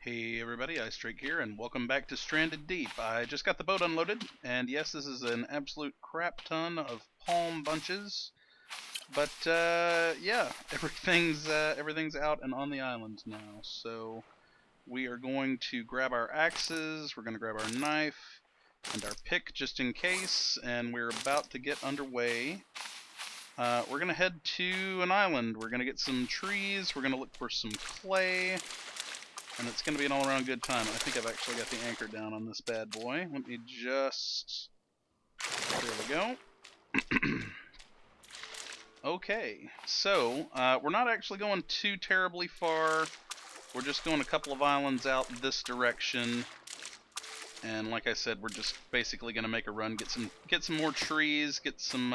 Hey everybody, Ice Drake here, and welcome back to Stranded Deep. I just got the boat unloaded, and yes, this is an absolute crap ton of palm bunches. But yeah, everything's out and on the island now. So we are going to grab our axes, we're going to grab our knife and our pick just in case, and we're about to get underway. We're going to head to an island. We're going to get some trees, we're going to look for some clay. And it's going to be an all-around good time. I think I've actually got the anchor down on this bad boy. Let me just... There we go. Okay, so we're not actually going too terribly far. We're just going a couple of islands out this direction. And like I said, we're just basically going to make a run, get some more trees, get some,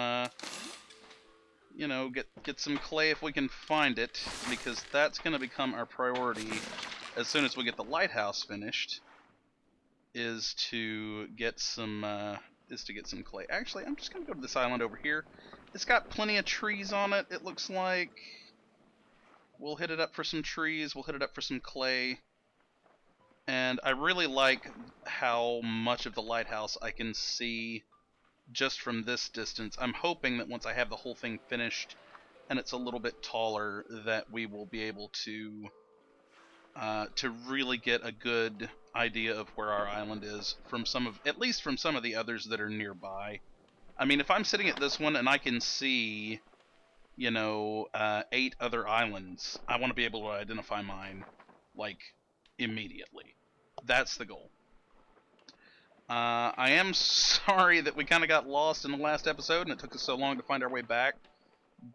get some clay if we can find it, because that's going to become our priority as soon as we get the lighthouse finished, is to get some clay. Actually, I'm just gonna go to this island over here. It's got plenty of trees on it. It looks like we'll hit it up for some trees. We'll hit it up for some clay. And I really like how much of the lighthouse I can see just from this distance. I'm hoping that once I have the whole thing finished and it's a little bit taller, that we will be able to really get a good idea of where our island is from at least from some of the others that are nearby. I mean, if I'm sitting at this one and I can see, 8 other islands, I want to be able to identify mine, like, immediately. That's the goal. I am sorry that we kind of got lost in the last episode and it took us so long to find our way back.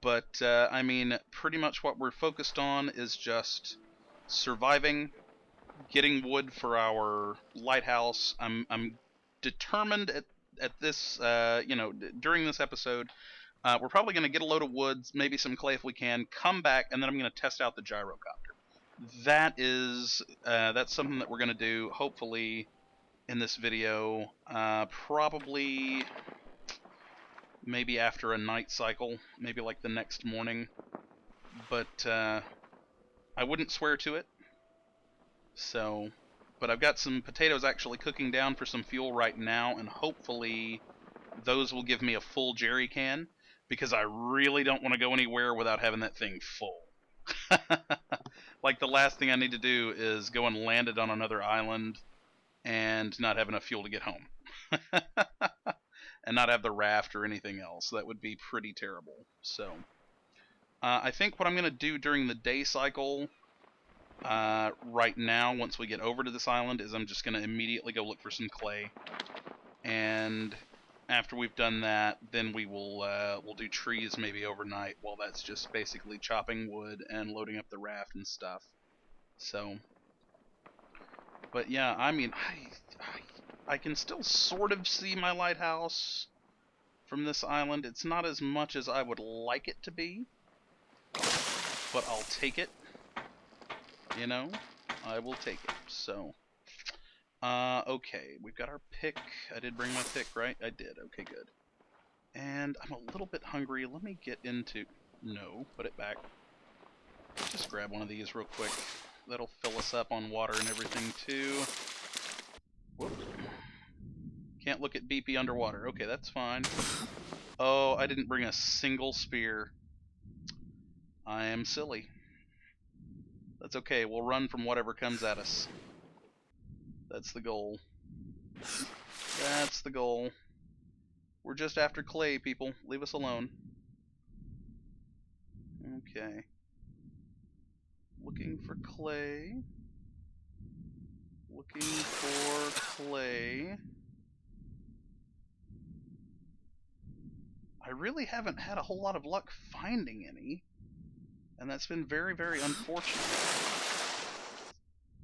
But, I mean, pretty much what we're focused on is just surviving, getting wood for our lighthouse. I'm determined at this, during this episode, we're probably going to get a load of wood, maybe some clay if we can, come back, and then I'm going to test out the gyrocopter. That's something that we're going to do, hopefully, in this video, probably maybe after a night cycle, maybe like the next morning, but I wouldn't swear to it. So, but I've got some potatoes actually cooking down for some fuel right now, and hopefully those will give me a full jerry can, because I really don't want to go anywhere without having that thing full. Like, the last thing I need to do is go and land it on another island and not have enough fuel to get home. And not have the raft or anything else. That would be pretty terrible. So, I think what I'm going to do during the day cycle right now, once we get over to this island, is I'm just going to immediately go look for some clay. And after we've done that, then we'll do trees maybe overnight, while that's just basically chopping wood and loading up the raft and stuff. So, but yeah, I mean, I can still sort of see my lighthouse from this island. It's not as much as I would like it to be, but I'll take it. I will take it. So, okay, we've got our pick. I did bring my pick, right? I did. Okay, good. And I'm a little bit hungry. Let me get into... No, put it back. Just grab one of these real quick. That'll fill us up on water and everything, too. Whoop. Can't look at BP underwater. Okay, that's fine. Oh, I didn't bring a single spear. I am silly. That's okay. We'll run from whatever comes at us. That's the goal. That's the goal. We're just after clay, people. Leave us alone. Okay. Looking for clay. Looking for clay. I really haven't had a whole lot of luck finding any. And that's been very, very unfortunate.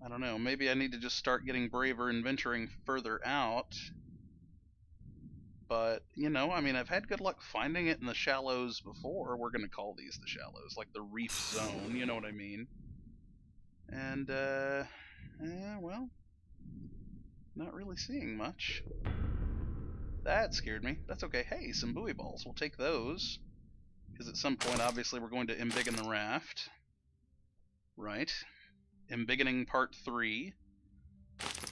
I don't know, maybe I need to just start getting braver and venturing further out. But, I mean, I've had good luck finding it in the shallows before. We're going to call these the shallows, like the reef zone, you know what I mean? And, well, not really seeing much. That scared me. That's okay. Hey, some buoy balls. We'll take those. Because at some point, obviously, we're going to embiggen the raft. Right. Embiggening Part 3.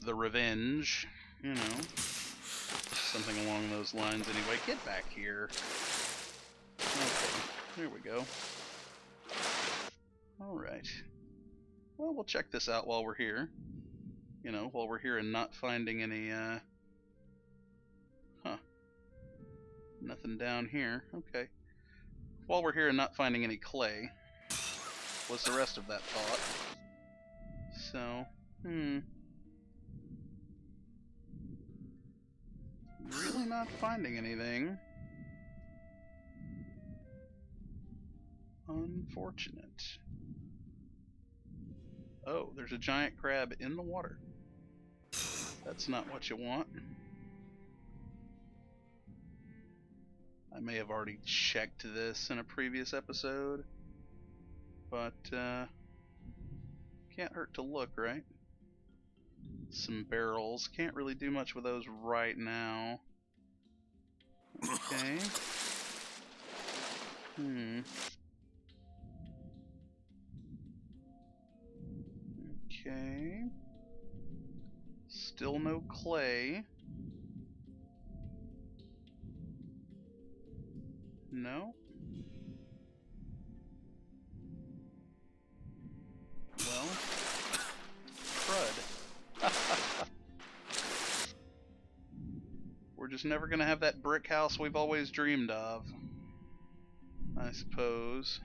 The Revenge. You know. Something along those lines anyway. Get back here. Okay. There we go. Alright. Well, we'll check this out while we're here. You know, while we're here and not finding any, nothing down here. Okay. While we're here and not finding any clay, was the rest of that thought. So, really not finding anything. Unfortunate. Oh, there's a giant crab in the water. That's not what you want. I may have already checked this in a previous episode, but can't hurt to look, right? Some barrels. Can't really do much with those right now. Okay. Okay. Still no clay. No? Well, crud. We're just never gonna have that brick house we've always dreamed of, I suppose.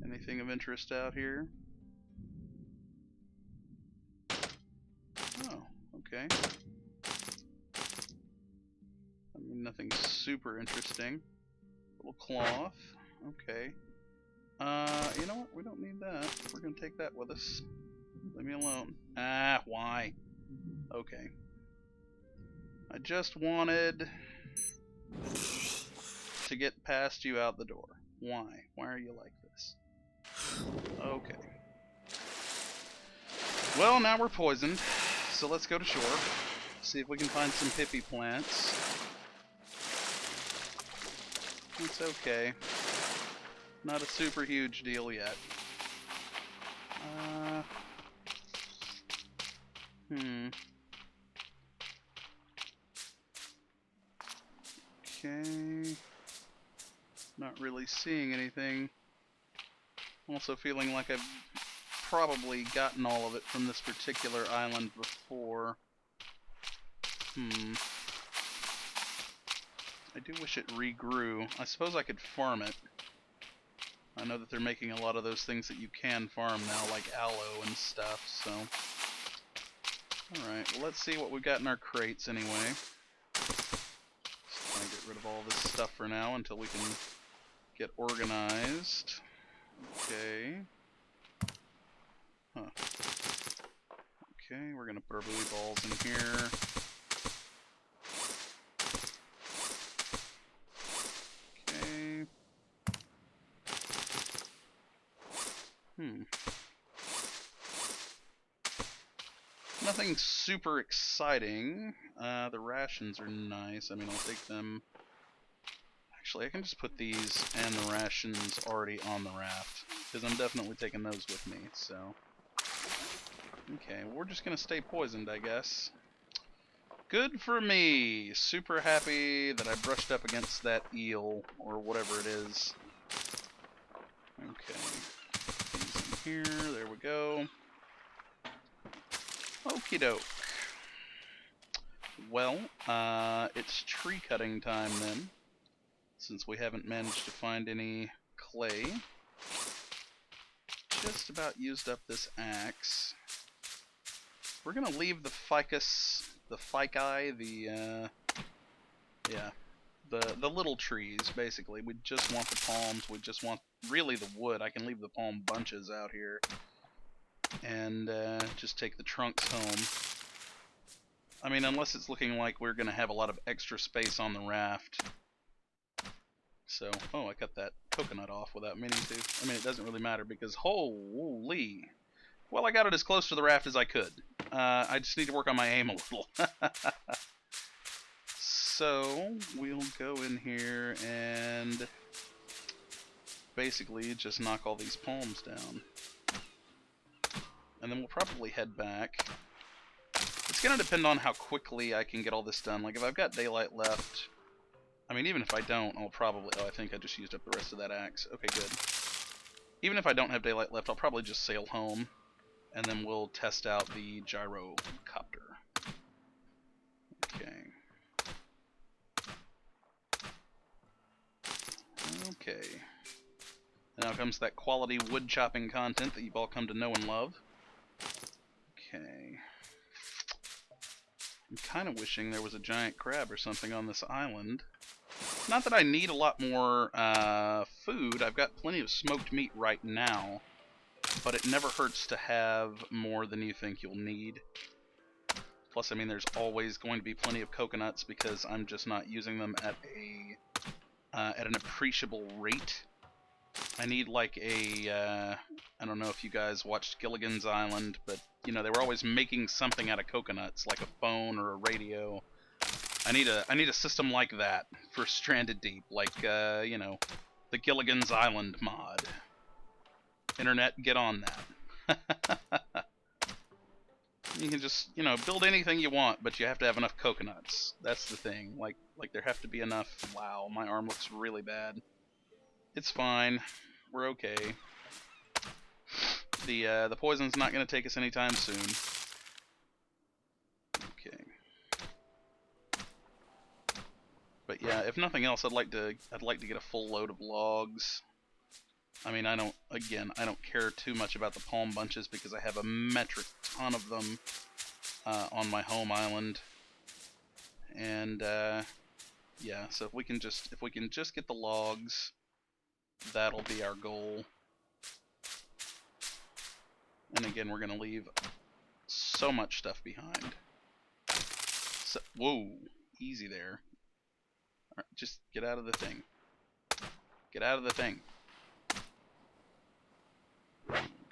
Anything of interest out here? Oh, okay. I mean, nothing super interesting. Little cloth. Okay. You know what? We don't need that. We're gonna take that with us. Leave me alone. Ah, why? Okay. I just wanted to get past you out the door. Why? Why are you like this? Okay. Well, now we're poisoned, so let's go to shore. See if we can find some hippie plants. It's okay. Not a super huge deal yet. Okay. Not really seeing anything. Also feeling like I've probably gotten all of it from this particular island before. I do wish it regrew. I suppose I could farm it. I know that they're making a lot of those things that you can farm now, like aloe and stuff, so... Alright, well, let's see what we've got in our crates anyway. Just trying to get rid of all this stuff for now until we can get organized. Okay. Huh. Okay, we're gonna put our buoy balls in here. Nothing super exciting. The rations are nice. I mean, I'll take them. Actually, I can just put these and the rations already on the raft, because I'm definitely taking those with me, so... Okay, we're just gonna stay poisoned, I guess. Good for me! Super happy that I brushed up against that eel, or whatever it is. Okay. These in here, there we go. Okie doke. Well, it's tree cutting time then, since we haven't managed to find any clay. Just about used up this axe. We're gonna leave the ficus, the little trees, basically. We just want the palms, we just want, really, the wood. I can leave the palm bunches out here. And just take the trunks home. I mean, unless it's looking like we're going to have a lot of extra space on the raft. So, oh, I cut that coconut off without meaning to. I mean, it doesn't really matter because, holy. Well, I got it as close to the raft as I could. I just need to work on my aim a little. So, we'll go in here and basically just knock all these palms down. And then we'll probably head back. It's going to depend on how quickly I can get all this done. Like, if I've got daylight left... I mean, even if I don't, I'll probably... Oh, I think I just used up the rest of that axe. Okay, good. Even if I don't have daylight left, I'll probably just sail home. And then we'll test out the gyrocopter. Okay. Okay. And now comes that quality wood chopping content that you've all come to know and love. Okay. I'm kind of wishing there was a giant crab or something on this island. Not that I need a lot more food. I've got plenty of smoked meat right now. But it never hurts to have more than you think you'll need. Plus, I mean, there's always going to be plenty of coconuts because I'm just not using them at an appreciable rate. I need like a, I don't know if you guys watched Gilligan's Island, but, you know, they were always making something out of coconuts, like a phone or a radio. I need a system like that for Stranded Deep, like, you know, the Gilligan's Island mod. Internet, get on that. You can just, you know, build anything you want, but you have to have enough coconuts. That's the thing. Like there have to be enough. Wow, my arm looks really bad. It's fine. We're okay. The poison's not going to take us anytime soon. Okay. But yeah, if nothing else, I'd like to get a full load of logs. I mean, I don't care too much about the palm bunches because I have a metric ton of them on my home island. And yeah, so if we can just get the logs, that'll be our goal. And again, we're gonna leave so much stuff behind. So, whoa, easy there. All right, just get out of the thing. Get out of the thing.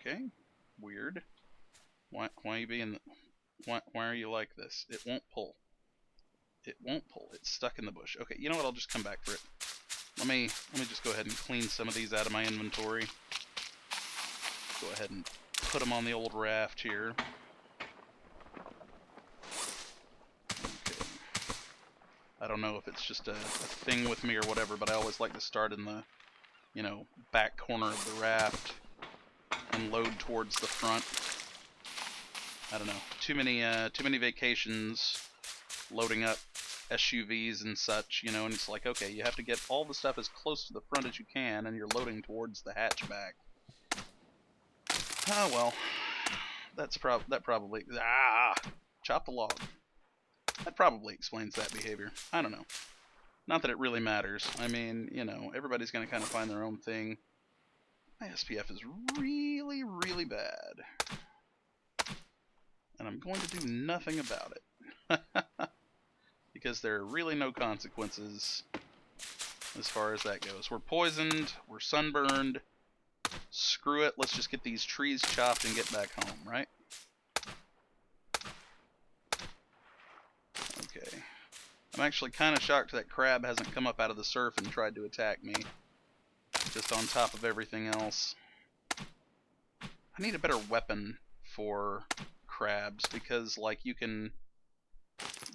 Okay, weird. Why are you being? Why are you like this? It won't pull. It won't pull. It's stuck in the bush. Okay, you know what? I'll just come back for it. Let me just go ahead and clean some of these out of my inventory. Go ahead and put them on the old raft here. Okay. I don't know if it's just a thing with me or whatever, but I always like to start in the, you know, back corner of the raft and load towards the front. I don't know. Too many vacations loading up SUVs and such, you know, and it's like, okay, you have to get all the stuff as close to the front as you can, and you're loading towards the hatchback. Oh well, that probably chop the log. That probably explains that behavior. I don't know. Not that it really matters. I mean, you know, everybody's gonna kind of find their own thing. My SPF is really, really bad, and I'm going to do nothing about it. Because there are really no consequences as far as that goes. We're poisoned, we're sunburned. Screw it, let's just get these trees chopped and get back home, right? Okay. I'm actually kind of shocked that crab hasn't come up out of the surf and tried to attack me. Just on top of everything else. I need a better weapon for crabs because, like, you can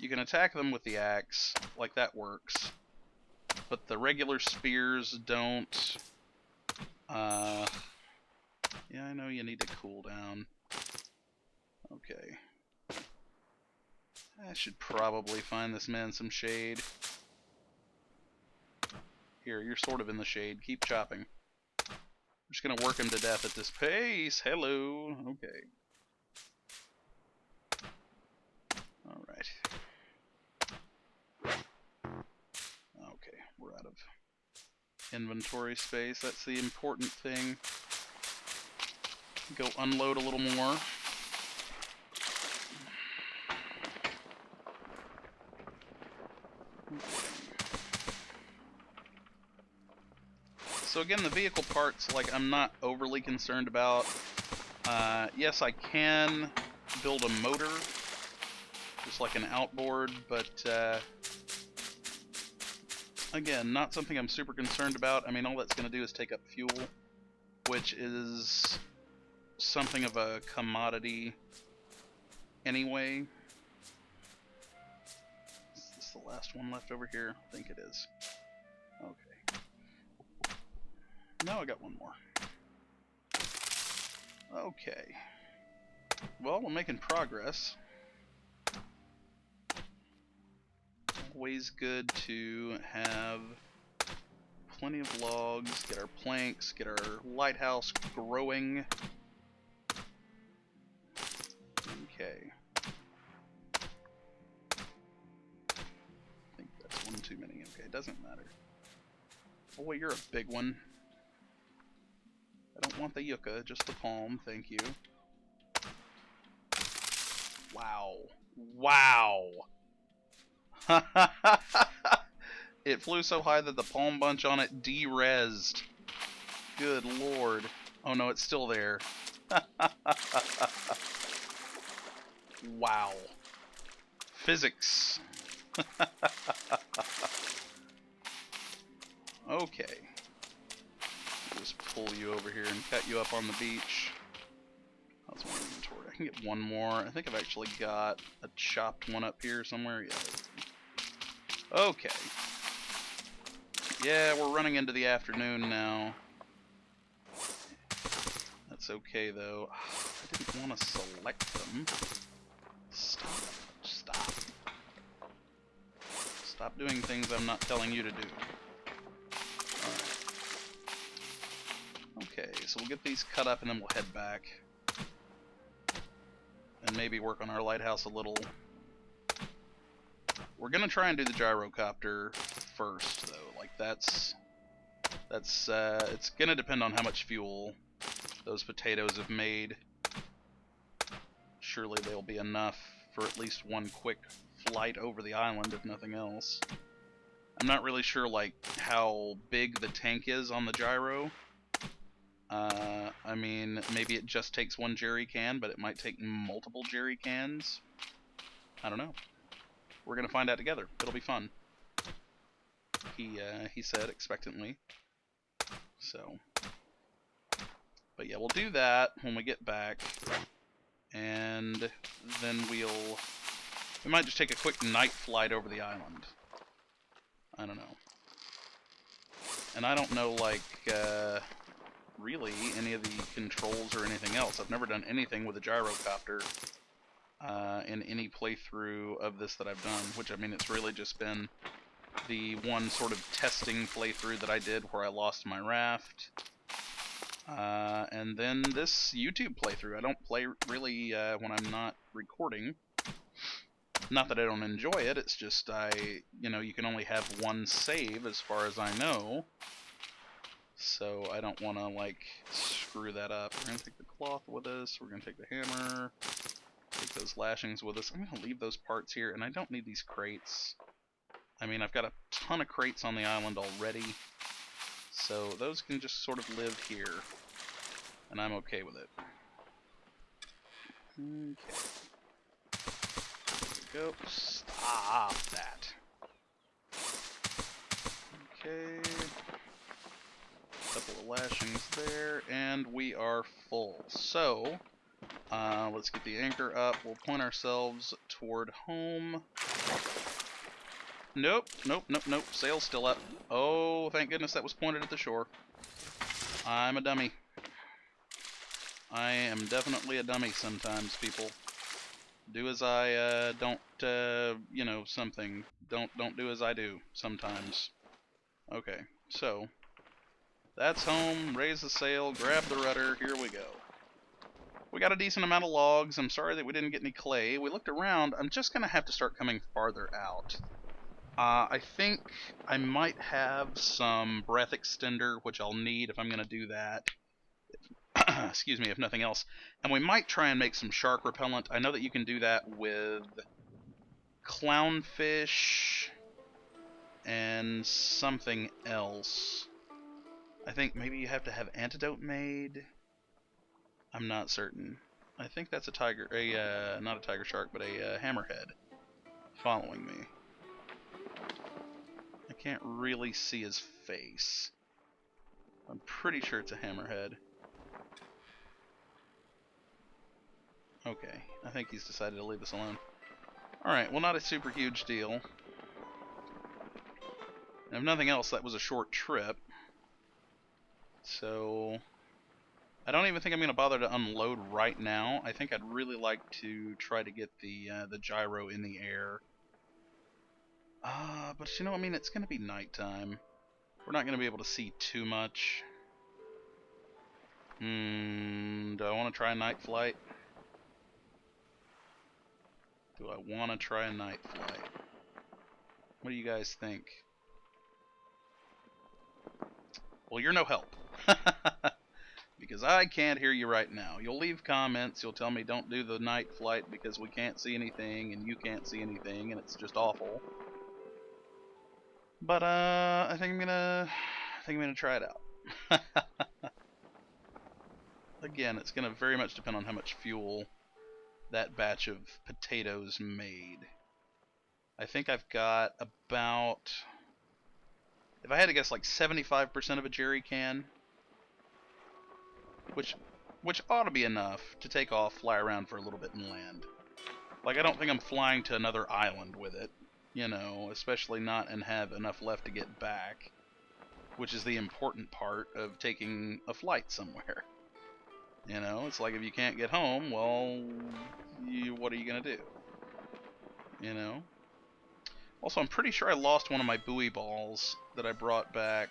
attack them with the axe, like that works, but the regular spears don't. Yeah, I know you need to cool down. Okay. I should probably find this man some shade. Here, you're sort of in the shade. Keep chopping. I'm just gonna work him to death at this pace. Hello. Okay. Alright. Okay, we're out of inventory space. That's the important thing. Go unload a little more. So again, the vehicle parts, like, I'm not overly concerned about. Yes, I can build a motor, just like an outboard, but Again, not something I'm super concerned about. I mean, all that's going to do is take up fuel, which is something of a commodity anyway. Is this the last one left over here? I think it is. Okay. Now I got one more. Okay. Well, we're making progress. Always good to have plenty of logs, get our planks, get our lighthouse growing. Okay. I think that's one too many. Okay, doesn't matter. Boy, you're a big one. I don't want the yucca, just the palm, thank you. Wow. Wow! It flew so high that the palm bunch on it de-rezzed. Good lord. Oh no, it's still there. Wow. Physics. Okay. Just pull you over here and cut you up on the beach. How's my inventory? I can get one more. I think I've actually got a chopped one up here somewhere. Yeah. Okay. Yeah, we're running into the afternoon now. That's okay though. I didn't want to select them. Stop. Stop. Stop doing things I'm not telling you to do. Alright. Okay, so we'll get these cut up and then we'll head back. And maybe work on our lighthouse a little. We're gonna try and do the gyrocopter first, though. Like that's it's gonna depend on how much fuel those potatoes have made. Surely they'll be enough for at least one quick flight over the island, if nothing else. I'm not really sure like how big the tank is on the gyro. I mean, maybe it just takes one jerry can, but it might take multiple jerry cans. I don't know. We're gonna find out together. It'll be fun. He said expectantly. So, but yeah, we'll do that when we get back, and then we might just take a quick night flight over the island. I don't know. And I don't know like really any of the controls or anything else. I've never done anything with a gyrocopter in any playthrough of this that I've done, which I mean it's really just been the one sort of testing playthrough that I did where I lost my raft, and then this YouTube playthrough. I don't play really when I'm not recording. Not that I don't enjoy it, it's just you can only have one save as far as I know. So I don't want to like screw that up. We're going to take the cloth with us, we're going to take the hammer, take those lashings with us. I'm going to leave those parts here, and I don't need these crates. I mean, I've got a ton of crates on the island already, so those can just sort of live here, and I'm okay with it. Okay. There we go. Stop that. Okay. Couple of lashings there, and we are full. So, let's get the anchor up. We'll point ourselves toward home. Nope, nope, nope, nope. Sail's still up. Oh, thank goodness that was pointed at the shore. I'm a dummy. I am definitely a dummy sometimes, people. Do as I, don't, something. Don't do as I do sometimes. Okay, so that's home. Raise the sail, grab the rudder, here we go. We got a decent amount of logs. I'm sorry that we didn't get any clay. We looked around. I'm just going to have to start coming farther out. I think I might have some breath extender, which I'll need if I'm going to do that. Excuse me, if nothing else. And we might try and make some shark repellent. I know that you can do that with clownfish and something else. I think maybe you have to have antidote made. I'm not certain. I think that's a tiger, not a tiger shark, but a hammerhead following me. I Can't really see his face. I'm pretty sure it's a hammerhead. Okay, I think he's decided to leave us alone. Alright, well, not a super huge deal. And if nothing else, that was a short trip. So I don't even think I'm going to bother to unload right now. I think I'd really like to try to get the gyro in the air. But you know, I mean, it's going to be nighttime. We're not going to be able to see too much. Do I want to try a night flight? Do I want to try a night flight? What do you guys think? Well, you're no help. Because I can't hear you right now. You'll leave comments, you'll tell me don't do the night flight because we can't see anything and you can't see anything and it's just awful. But I think I'm gonna try it out. Again, it's gonna very much depend on how much fuel that batch of potatoes made. I think I've got about, if I had to guess, like 75% of a jerry can. Which ought to be enough to take off, fly around for a little bit and land. Like, I don't think I'm flying to another island with it, you know, especially not and have enough left to get back, which is the important part of taking a flight somewhere. You know, it's like if you can't get home, well, what are you gonna do? You know? Also, I'm pretty sure I lost one of my buoy balls that I brought back.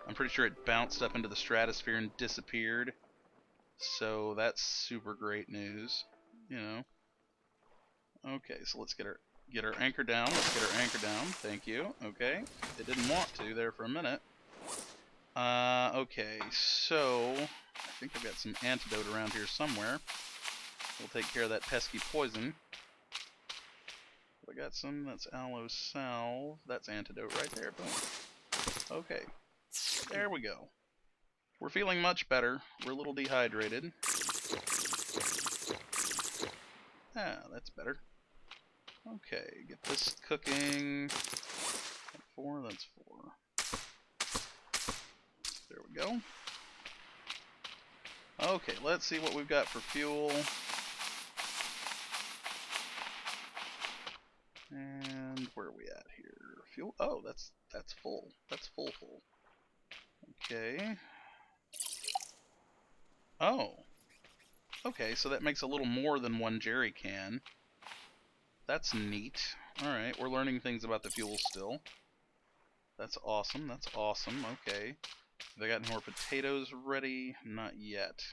I'm pretty sure it bounced up into the stratosphere and disappeared. So that's super great news, you know. Okay, so let's get our anchor down. Let's get our anchor down. Thank you. Okay. It didn't want to there for a minute. Okay, so I think I've got some antidote around here somewhere. We'll take care of that pesky poison. I got some. That's aloe salve. That's antidote right there. Boom. Okay. There we go. We're feeling much better. We're a little dehydrated. Ah, that's better. Okay, get this cooking. 4, that's 4. There we go. Okay, let's see what we've got for fuel. And where are we at here? Fuel? Oh, that's full. That's full. Okay. Oh. Okay, so that makes a little more than one jerry can. That's neat. Alright, we're learning things about the fuel still. That's awesome, that's awesome. Okay. Have I got any more potatoes ready? Not yet.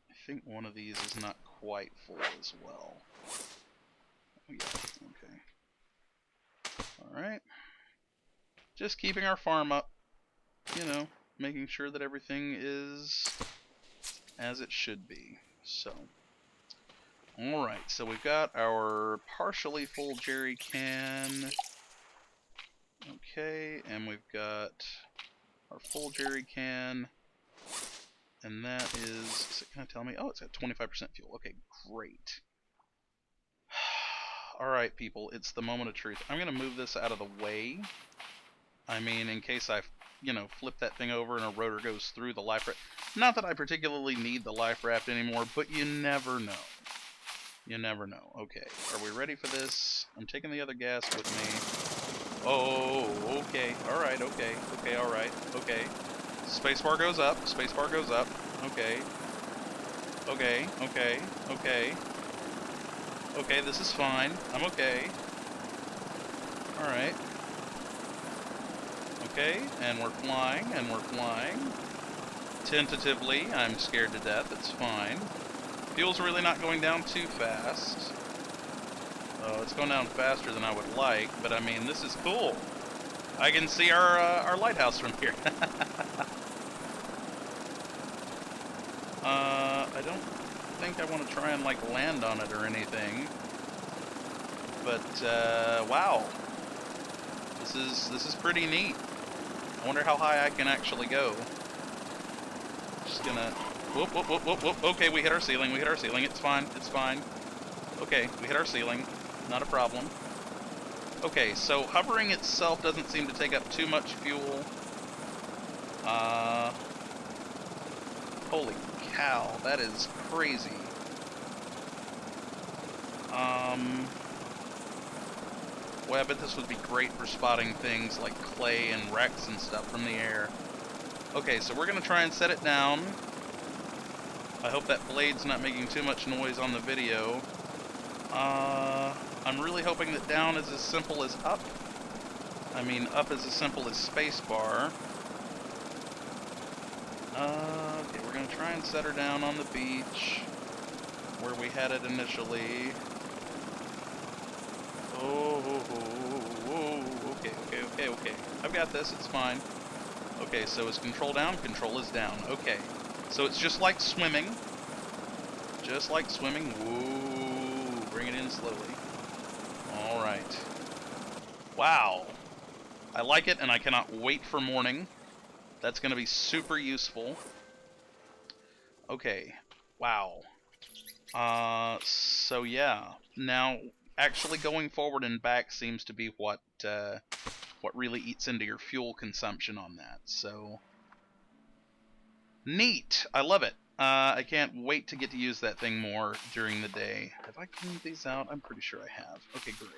I think one of these is not quite full as well. Oh yeah, okay. Alright. Just keeping our farm up. You know, making sure that everything is as it should be. So, alright, so we've got our partially full jerry can. Okay, and we've got our full jerry can. And that is it gonna tell me? Oh, it's got 25% fuel. Okay, great. Alright, people, it's the moment of truth. I'm gonna move this out of the way. I mean, in case I, you know, flip that thing over and a rotor goes through the life raft. Not that I particularly need the life raft anymore, but you never know. You never know. Okay, are we ready for this? I'm taking the other gas with me. Oh, okay. Alright, okay. Okay, alright. Okay. Spacebar goes up. Spacebar goes up. Okay. Okay, okay, okay. Okay, this is fine. I'm okay. Alright. Okay, and we're flying, and we're flying. Tentatively, I'm scared to death. It's fine. Fuel's really not going down too fast. Oh, it's going down faster than I would like, but I mean, this is cool. I can see our lighthouse from here. I don't think I want to try and, like, land on it or anything. But, wow. This is pretty neat. I wonder how high I can actually go. Just gonna... Whoop, whoop, whoop, whoop, whoop. Okay, we hit our ceiling. We hit our ceiling. It's fine. It's fine. Okay, we hit our ceiling. Not a problem. Okay, so hovering itself doesn't seem to take up too much fuel. Holy cow, that is crazy. Well, I bet this would be great for spotting things like clay and wrecks and stuff from the air. Okay, so we're going to try and set it down. I hope that blade's not making too much noise on the video. I'm really hoping that down is as simple as up. I mean, up is as simple as spacebar. Okay, we're going to try and set her down on the beach where we had it initially. Okay. I've got this, it's fine. Okay, so is control down? Control is down. Okay. So it's just like swimming. Just like swimming. Whoa. Bring it in slowly. Alright. Wow. I like it, and I cannot wait for morning. That's going to be super useful. Okay. Wow. So yeah. Now, actually going forward and back seems to be what really eats into your fuel consumption on that. So, neat! I love it. I can't wait to get to use that thing more during the day. Have I cleaned these out? I'm pretty sure I have. Okay, great.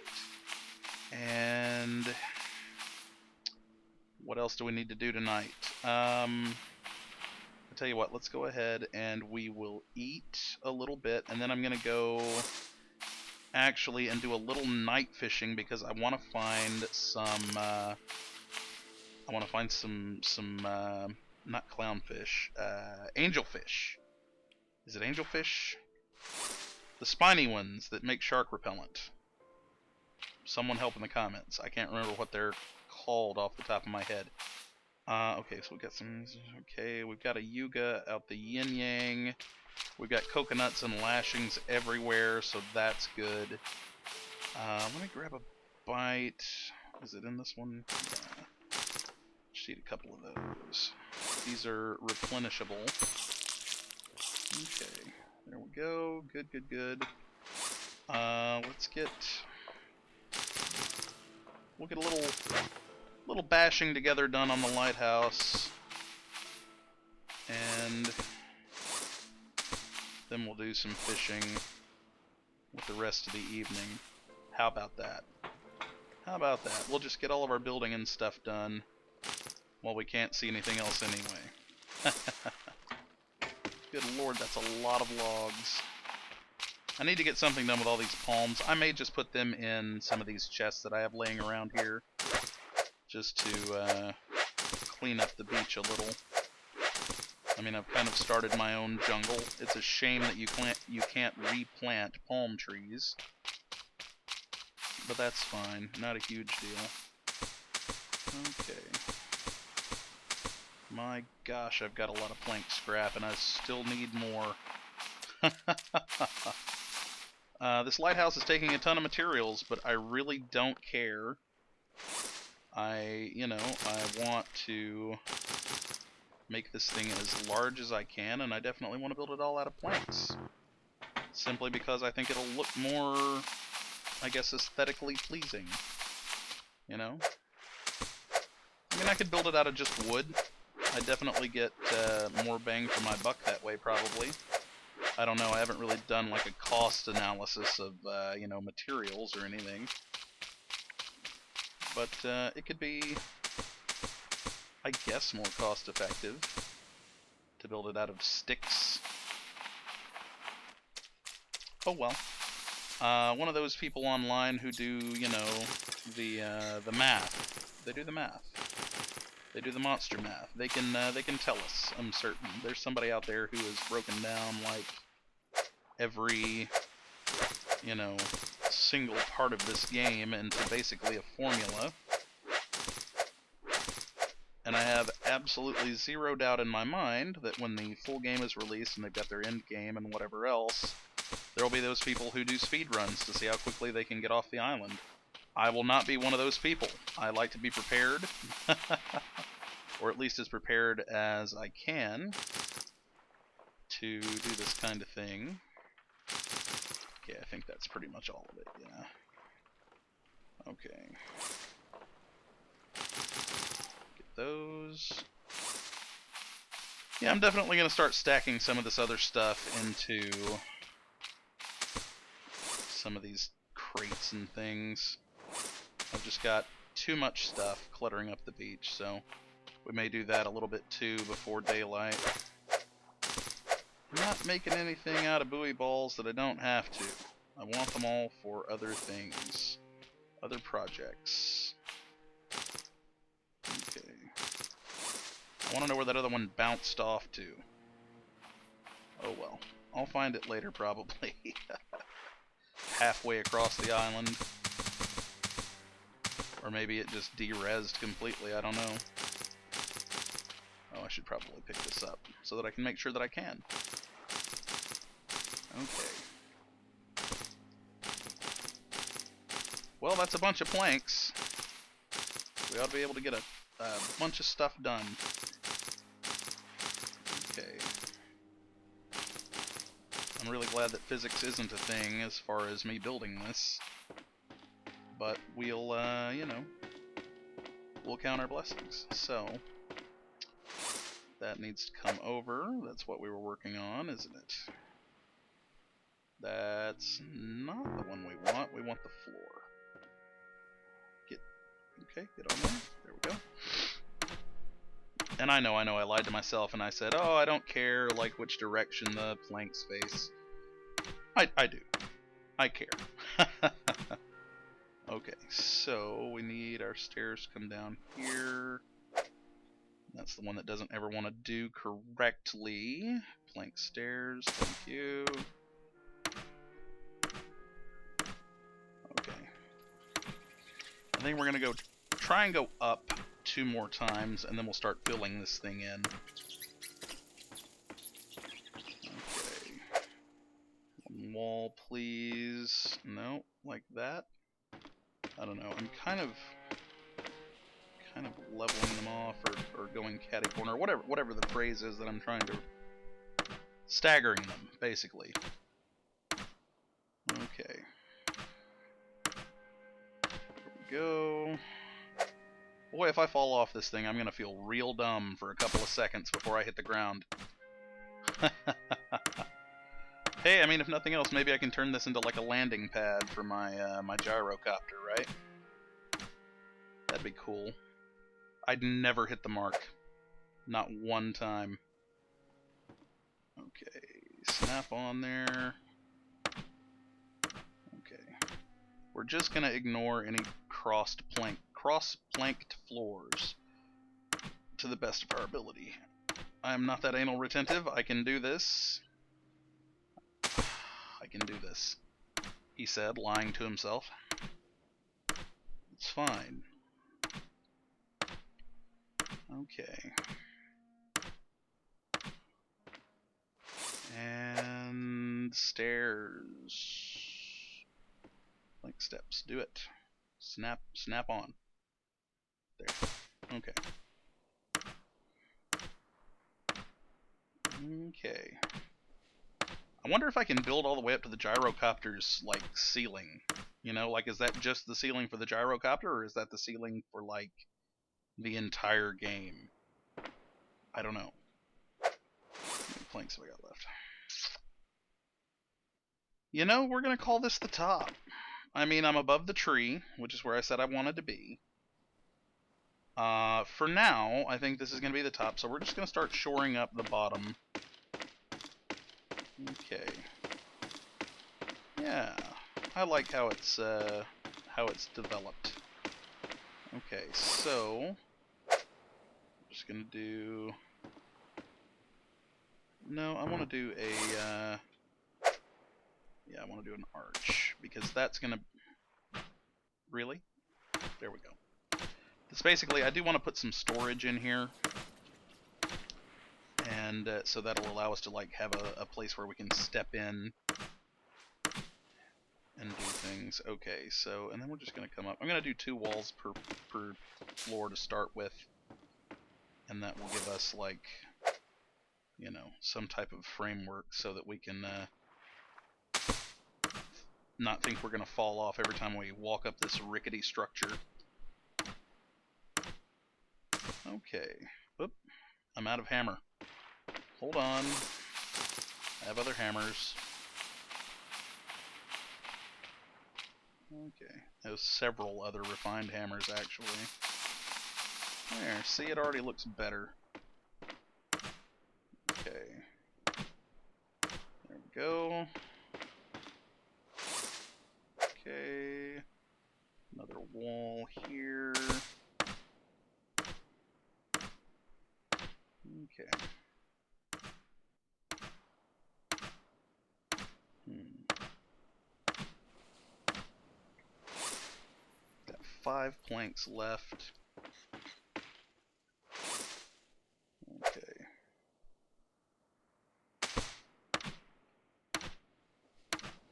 And what else do we need to do tonight? I'll tell you what, let's go ahead and we will eat a little bit, and then I'm going to go actually and do a little night fishing because I want to find some not clownfish, angelfish. Is it angelfish? The spiny ones that make shark repellent. Someone help in the comments. I can't remember what they're called off the top of my head. Okay, so we got some. Okay, we've got a Yuga out the yin yang. We've got coconuts and lashings everywhere, so that's good. Let me grab a bite. Is it in this one? Yeah. Just eat a couple of those. These are replenishable. Okay, there we go. Good. Let's get. We'll get a little bashing together done on the lighthouse, and then we'll do some fishing with the rest of the evening. How about that? How about that? We'll just get all of our building and stuff done while we can't see anything else anyway. Good lord, that's a lot of logs. I need to get something done with all these palms. I may just put them in some of these chests that I have laying around here, just to clean up the beach a little. I mean, I've kind of started my own jungle. It's a shame that you can't replant palm trees, but that's fine. Not a huge deal. Okay. My gosh, I've got a lot of plank scrap, and I still need more. This lighthouse is taking a ton of materials, but I really don't care. I want to make this thing as large as I can, and I definitely want to build it all out of planks. Simply because I think it'll look more, I guess, aesthetically pleasing. You know? I mean, I could build it out of just wood. I'd definitely get more bang for my buck that way, probably. I don't know, I haven't really done like a cost analysis of, materials or anything. But it could be, I guess, more cost effective to build it out of sticks. Oh well. One of those people online who do, the math. They do the math. They do the monster math. They can tell us, I'm certain. There's somebody out there who has broken down, like, every, single part of this game into basically a formula. And I have absolutely zero doubt in my mind that when the full game is released and they've got their end game and whatever else, there will be those people who do speed runs to see how quickly they can get off the island. I will not be one of those people. I like to be prepared. Or at least as prepared as I can to do this kind of thing. Okay, I think that's pretty much all of it, yeah. Okay. Get those. Yeah, I'm definitely going to start stacking some of this other stuff into some of these crates and things. I've just got too much stuff cluttering up the beach, so we may do that a little bit too before daylight. I'm not making anything out of buoy balls that I don't have to. I want them all for other things, other projects. Okay. I want to know where that other one bounced off to. Oh well. I'll find it later, probably. Halfway across the island. Or maybe it just de-rezzed completely, I don't know. Oh, I should probably pick this up so that I can make sure that I can. Okay. Well, that's a bunch of planks. We ought to be able to get a bunch of stuff done. Okay. I'm really glad that physics isn't a thing as far as me building this. But we'll, you know, we'll count our blessings. So, that needs to come over. That's what we were working on, isn't it? That's not the one we want. We want the floor. Okay, get on there. There we go. And I know, I lied to myself and I said, oh, I don't care, like, which direction the planks face. I do. I care. Okay, so we need our stairs to come down here. That's the one that doesn't ever want to do correctly. Plank stairs, thank you. Okay. I think we're going to go try and go up 2 more times, and then we'll start filling this thing in. Okay. One wall, please. No, like that. I don't know. I'm kind of leveling them off, or going catty corner, whatever the phrase is that I'm trying to... Staggering them, basically. Okay. Here we go. Boy, if I fall off this thing, I'm gonna feel real dumb for a couple of seconds before I hit the ground. Hey, I mean, if nothing else, maybe I can turn this into like a landing pad for my my gyrocopter, right? That'd be cool. I'd never hit the mark. Not one time. Okay, snap on there. Okay. We're just gonna ignore any cross-planked floors to the best of our ability. I'm not that anal retentive. I can do this. I can do this, he said, lying to himself. It's fine. Okay. And stairs. Like steps. Do it. Snap on. There. Okay. Okay. I wonder if I can build all the way up to the gyrocopter's, like, ceiling. You know, like, is that just the ceiling for the gyrocopter, or is that the ceiling for, like, the entire game? I don't know. How many planks have I got left? You know, we're gonna call this the top. I mean, I'm above the tree, which is where I said I wanted to be. For now, I think this is gonna be the top, so we're just gonna start shoring up the bottom. Okay. Yeah, I like how it's developed. Okay, so I'm just gonna do. No, I want to do a. Yeah, I want to do an arch because that's gonna. Really? There we go. This basically, I do want to put some storage in here, and so that'll allow us to like have a place where we can step in and do things. Okay, so, and then we're just going to come up. I'm going to do 2 walls per floor to start with, and that will give us, like, you know, some type of framework so that we can not think we're gonna fall off every time we walk up this rickety structure. Okay. Oop. I'm out of hammer. Hold on. I have other hammers. Okay. There's several other refined hammers, actually. There. See, it already looks better. Okay. There we go. Okay. Another wall here. Okay. Got 5 planks left. Okay.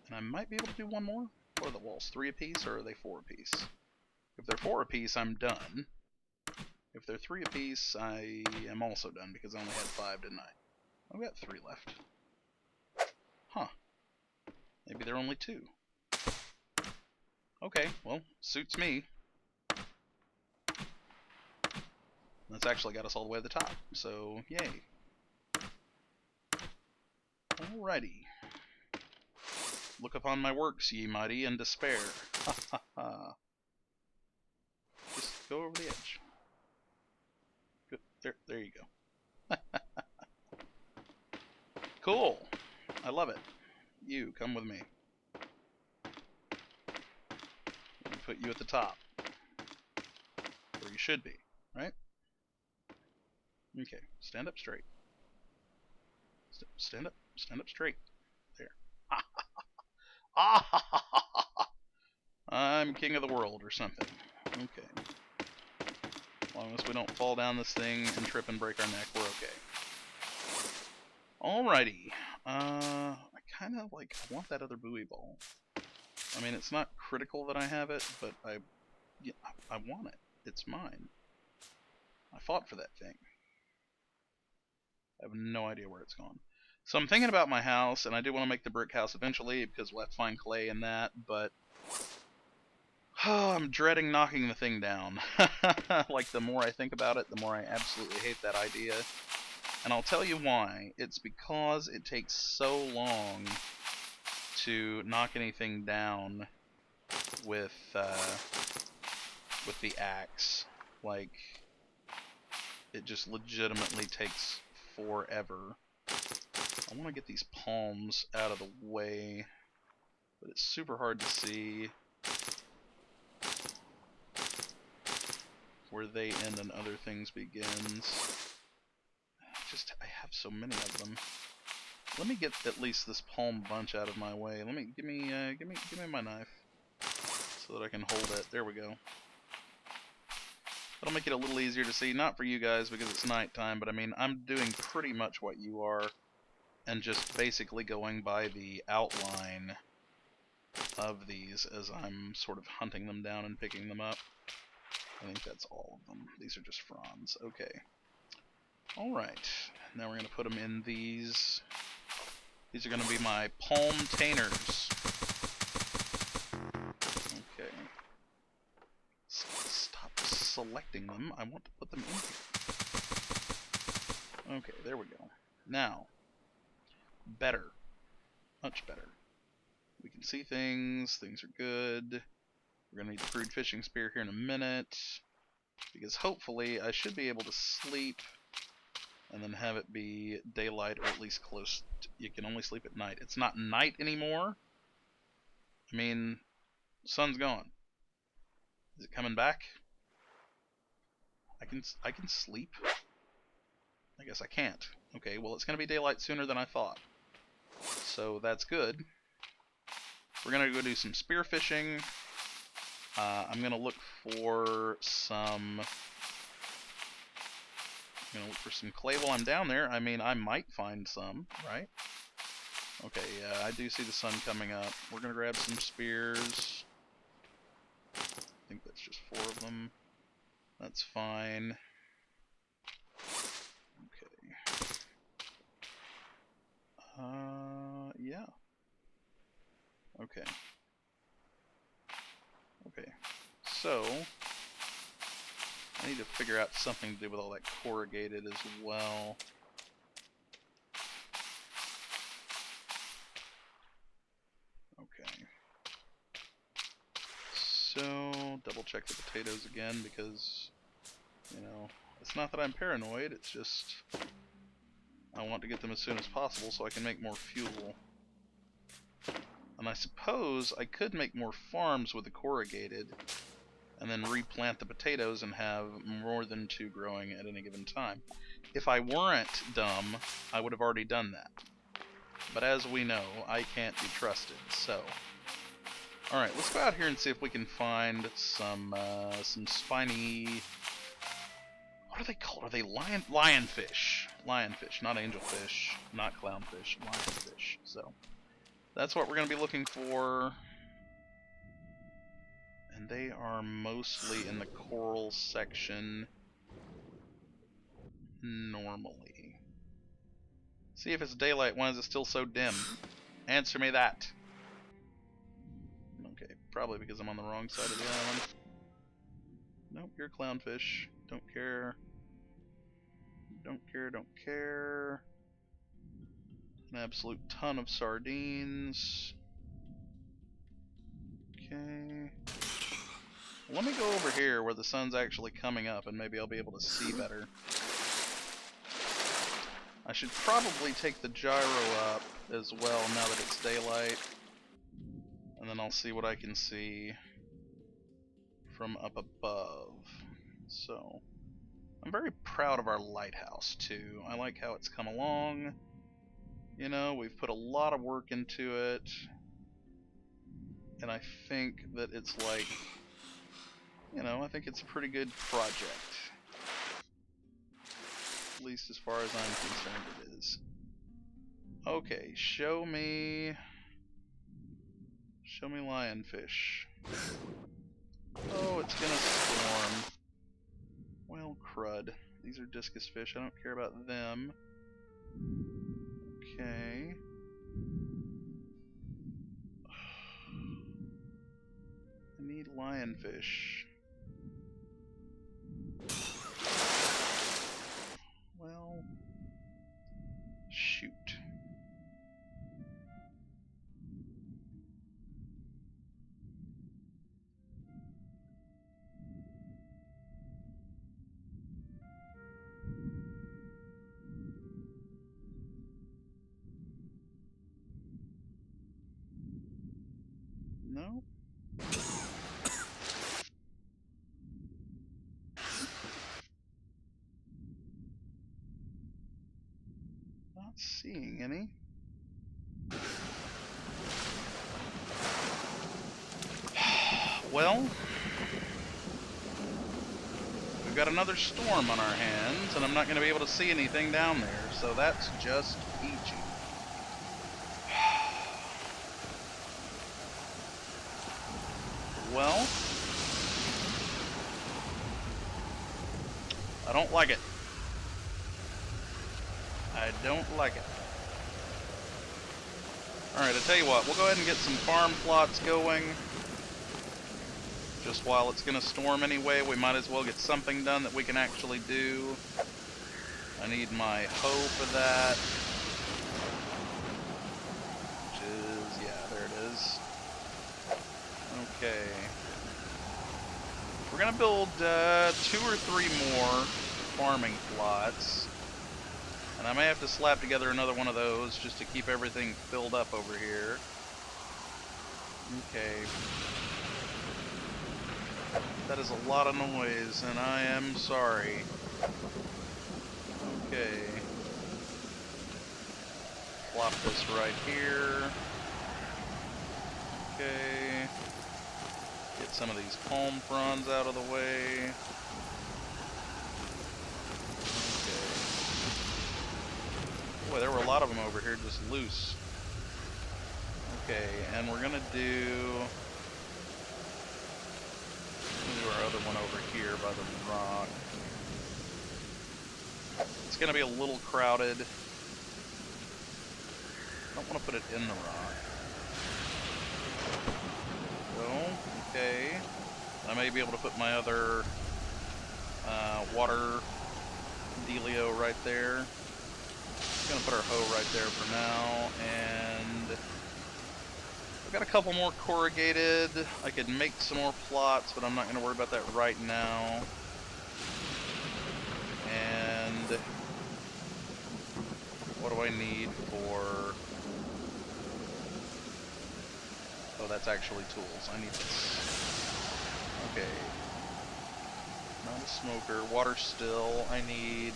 And I might be able to do one more. What are the walls? 3 apiece, or are they 4 apiece? If they're 4 apiece, I'm done. If they're 3 apiece, I am also done because I only had 5, didn't I? I've got 3 left. Huh. Maybe they're only 2. Okay, well, suits me. That's actually got us all the way to the top, so yay. Alrighty. Look upon my works, ye mighty, and despair. Ha ha ha. Just go over the edge. Good. There you go. Cool. I love it. You, come with me. Let me put you at the top. Where you should be, right? Okay, stand up straight. Stand up straight. There. I'm king of the world or something. Okay. As long as we don't fall down this thing and trip and break our neck, we're okay. Alrighty. I kind of I want that other buoy ball. I mean, it's not critical that I have it, but I want it. It's mine. I fought for that thing. I have no idea where it's gone. So I'm thinking about my house, and I do want to make the brick house eventually because we'll have to find clay in that, but I'm dreading knocking the thing down. Like, the more I think about it, the more I absolutely hate that idea. And I'll tell you why. It's because it takes so long to knock anything down with the axe. Like, it just legitimately takes forever. I want to get these palms out of the way, but it's super hard to see where they end and other things begins. I have so many of them. Let me get at least this palm bunch out of my way. Give me my knife so that I can hold it. There we go. That'll make it a little easier to see. Not for you guys because it's nighttime, but I mean, I'm doing pretty much what you are, and just basically going by the outline of these as I'm sort of hunting them down and picking them up. I think that's all of them. These are just fronds. Okay. Alright. Now we're going to put them in these. These are going to be my palm tainers. Okay. Stop selecting them. I want to put them in here. Okay, there we go. Now, better. Much better. We can see things. Things are good. We're going to need the crude fishing spear here in a minute. Because hopefully I should be able to sleep and then have it be daylight, or at least close to, you can only sleep at night. It's not night anymore. I mean, sun's gone. Is it coming back? I can sleep? I guess I can't. Okay, well, it's going to be daylight sooner than I thought. So that's good. We're going to go do some spear fishing. I'm going to look for some... I'm going to look for some clay while I'm down there. I mean, I might find some, right? Okay, yeah, I do see the sun coming up. We're going to grab some spears. I think that's just 4 of them. That's fine. Okay. Yeah. Okay. so I need to figure out something to do with all that corrugated as well. Okay. So, double check the potatoes again because, you know, it's not that I'm paranoid, it's just I want to get them as soon as possible so I can make more fuel. And I suppose I could make more farms with the corrugated and then replant the potatoes and have more than 2 growing at any given time. If I weren't dumb, I would have already done that. But as we know, I can't be trusted, so... Alright, let's go out here and see if we can find some spiny... What are they called? Are they lionfish? Lionfish, not angelfish, not clownfish, lionfish. So, that's what we're going to be looking for. And they are mostly in the coral section normally. See if it's daylight. Why is it still so dim? Answer me that. Okay, probably because I'm on the wrong side of the island. Nope, you're clownfish. Don't care. Don't care, don't care. An absolute ton of sardines. Okay. Let me go over here where the sun's actually coming up and maybe I'll be able to see better. I should probably take the gyro up as well now that it's daylight. And then I'll see what I can see from up above. So, I'm very proud of our lighthouse too. I like how it's come along. You know, we've put a lot of work into it. And I think that it's like, you know, I think it's a pretty good project. At least as far as I'm concerned it is. Okay, show me lionfish. Oh, it's gonna storm. Well, crud. These are discus fish. I don't care about them. Okay. I need lionfish. Well, shoot. No? Not seeing any. Well, we've got another storm on our hands, and I'm not going to be able to see anything down there, so that's just peachy. Well, I don't like it. I don't like it. Alright, I tell you what, we'll go ahead and get some farm plots going. Just while it's going to storm anyway, we might as well get something done that we can actually do. I need my hoe for that. Which is, yeah, there it is. Okay. We're going to build 2 or 3 more farming plots. And I may have to slap together another one of those just to keep everything filled up over here. Okay. That is a lot of noise, and I am sorry. Okay. Plop this right here. Okay. Get some of these palm fronds out of the way. Boy, there were a lot of them over here just loose. Okay, and we're gonna do our other one over here by the rock. It's gonna be a little crowded. I don't want to put it in the rock. So, okay. I may be able to put my other water dealio right there. I'm gonna put our hoe right there for now, and I've got a couple more corrugated. I could make some more plots, but I'm not gonna worry about that right now. And what do I need for... Oh, that's actually tools. I need this. Okay. Not a smoker. Water still. I need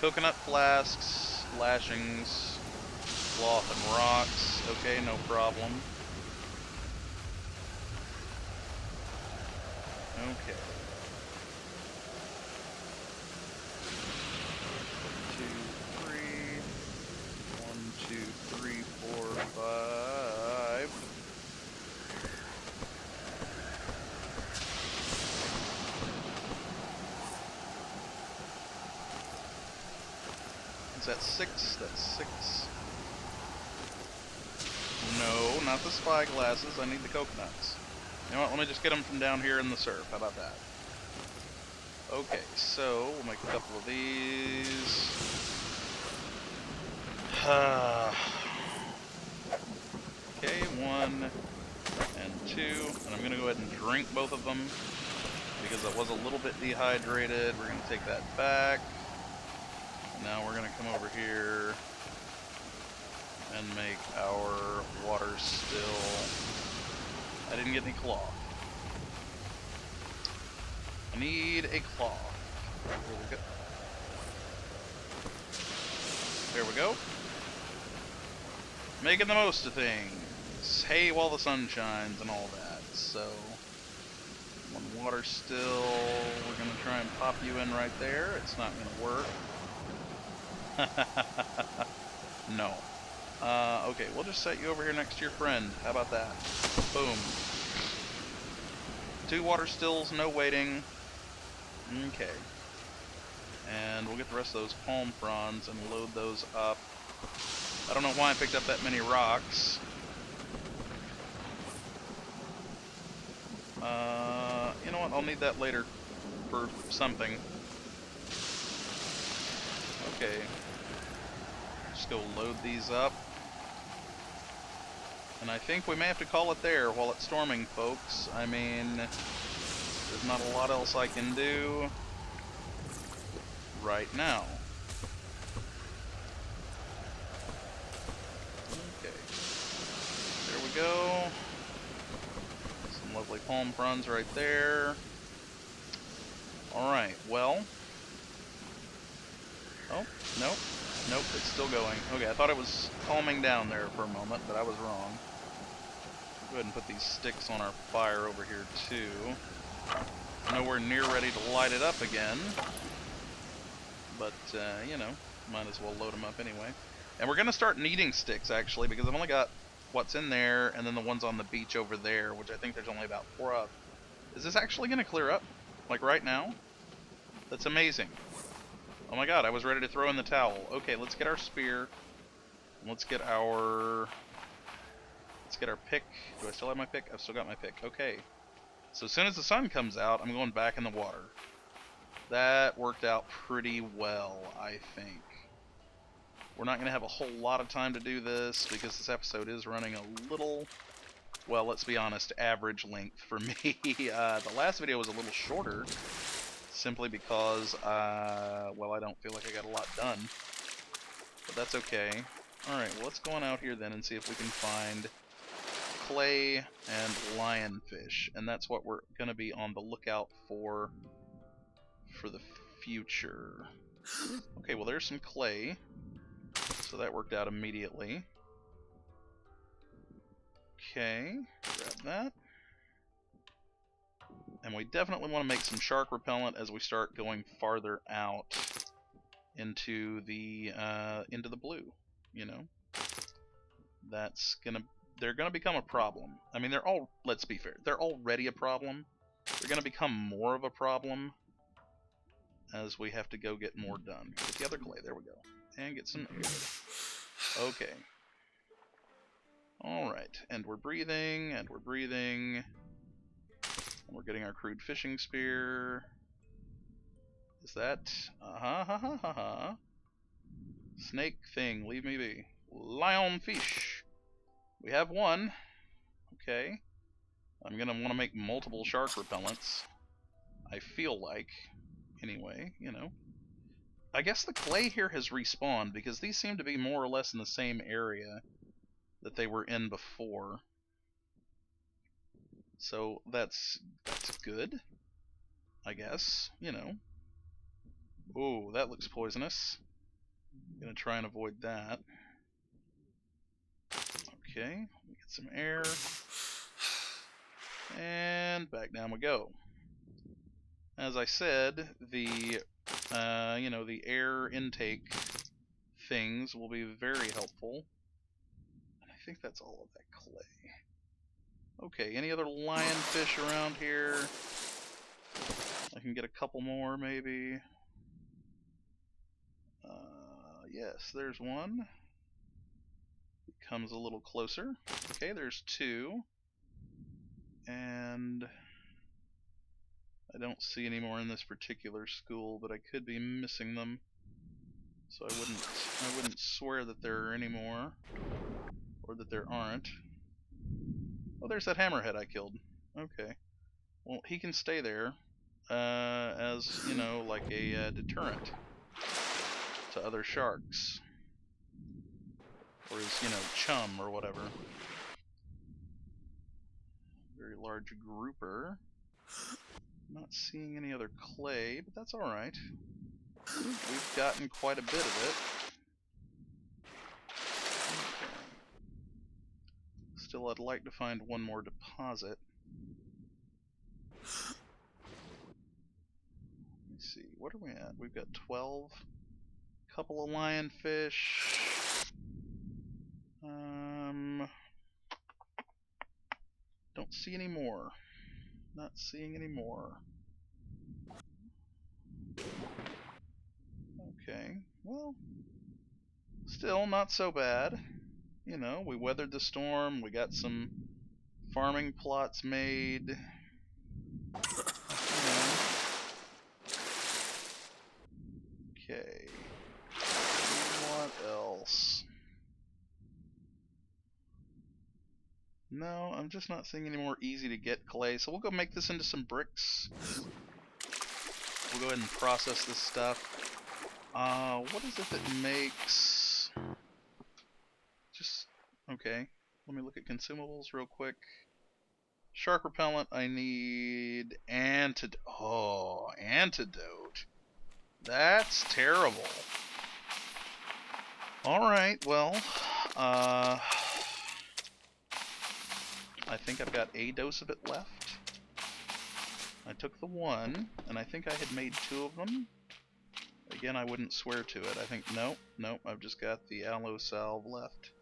coconut flasks, lashings, cloth, and rocks. Okay, no problem. Okay. 2, 3. 1, 2, 3, 4, 5. Is that 6? That's 6. No, not the spyglasses. I need the coconuts. You know what? Let me just get them from down here in the surf. How about that? Okay, so we'll make a couple of these. Okay, 1 and 2. And I'm going to go ahead and drink both of them because I was a little bit dehydrated. We're going to take that back. Now we're going to come over here and make our water still. I didn't get any cloth. I need a cloth. There we go. Making the most of things. Hay while the sun shines and all that. So, 1 water still. We're going to try and pop you in right there. It's not going to work. No. Okay, we'll just set you over here next to your friend. How about that? Boom. 2 water stills, no waiting. Okay. And we'll get the rest of those palm fronds and load those up. I don't know why I picked up that many rocks. You know what? I'll need that later for something. Okay. Just go load these up. And I think we may have to call it there while it's storming, folks. I mean, there's not a lot else I can do right now. Okay. There we go. Some lovely palm fronds right there. Alright, well. Oh, nope. Nope, it's still going. Okay, I thought it was calming down there for a moment, but I was wrong. Go ahead and put these sticks on our fire over here, too. Nowhere near ready to light it up again. But, you know, might as well load them up anyway. And we're going to start needing sticks, actually, because I've only got what's in there, and then the ones on the beach over there, which I think there's only about 4 of. Is this actually going to clear up? Like, right now? That's amazing. Oh my god, I was ready to throw in the towel. Okay, let's get our spear. Let's get our pick. Do I still have my pick? I've still got my pick. Okay. So as soon as the sun comes out, I'm going back in the water. That worked out pretty well, I think. We're not going to have a whole lot of time to do this because this episode is running a little, well, let's be honest, average length for me. The last video was a little shorter, simply because, well, I don't feel like I got a lot done. But that's okay. Alright, well, let's go on out here then and see if we can find clay and lionfish. And that's what we're going to be on the lookout for the future. Okay, well, there's some clay. So that worked out immediately. Okay, grab that. And we definitely want to make some shark repellent as we start going farther out into the blue, you know. They're gonna become a problem. I mean, let's be fair, they're already a problem. They're gonna become more of a problem as we have to go get more done. Get the other clay, there we go. And get some air. Okay. Alright, and we're breathing. We're getting our crude fishing spear. Is that... Snake thing, leave me be. Lionfish. We have one. Okay. I'm gonna want to make multiple shark repellents. I feel like. Anyway, you know. I guess the clay here has respawned, because these seem to be more or less in the same area that they were in before. So that's good, I guess, you know. Ooh, that looks poisonous. Gonna try and avoid that. Okay, get some air. And back down we go. As I said, the you know, the air intake things will be very helpful. And I think that's all of that clay. Okay, any other lionfish around here? I can get a couple more, maybe. Yes, there's one. It comes a little closer. Okay, there's two. And I don't see any more in this particular school, but I could be missing them. So I wouldn't swear that there are any more, or that there aren't. Oh, there's that hammerhead I killed. Okay. Well, he can stay there as, you know, like a deterrent to other sharks. Or his, you know, chum or whatever. Very large grouper. Not seeing any other clay, but that's alright. We've gotten quite a bit of it. Okay. Still, I'd like to find one more deposit. Let me see, what are we at? We've got 12. Couple of lionfish. Don't see any more. Not seeing any more. Okay, well, still not so bad. You know, we weathered the storm, we got some farming plots made. Okay. What else? No, I'm just not seeing any more easy to get clay, so we'll go make this into some bricks. We'll go ahead and process this stuff. What is it that makes... Just... Okay. Let me look at consumables real quick. Shark repellent, I need... Antidote. Oh, antidote. That's terrible. Alright, well... I think I've got a dose of it left. I took the one, and I think I had made 2 of them. Again, I wouldn't swear to it. I think, nope, I've just got the aloe salve left.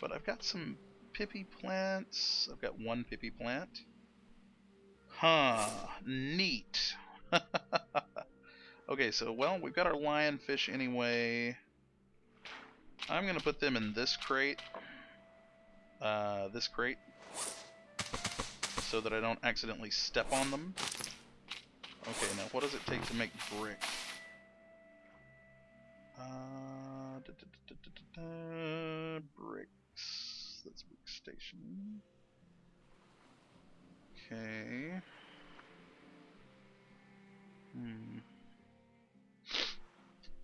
But I've got some pippy plants. I've got 1 pippy plant. Huh, neat. Okay, so, well, we've got our lionfish anyway. I'm gonna put them in this crate. So that I don't accidentally step on them. Okay, now what does it take to make brick? Bricks. That's brick station. Okay.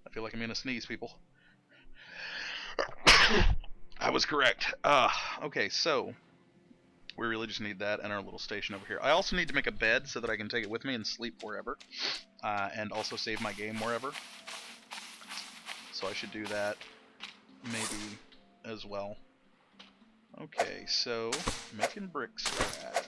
I feel like I'm gonna sneeze, people. I was correct. Okay, so we really just need that and our little station over here. I also need to make a bed so that I can take it with me and sleep wherever. And also save my game wherever. So I should do that maybe as well. Okay, so making brick scrap.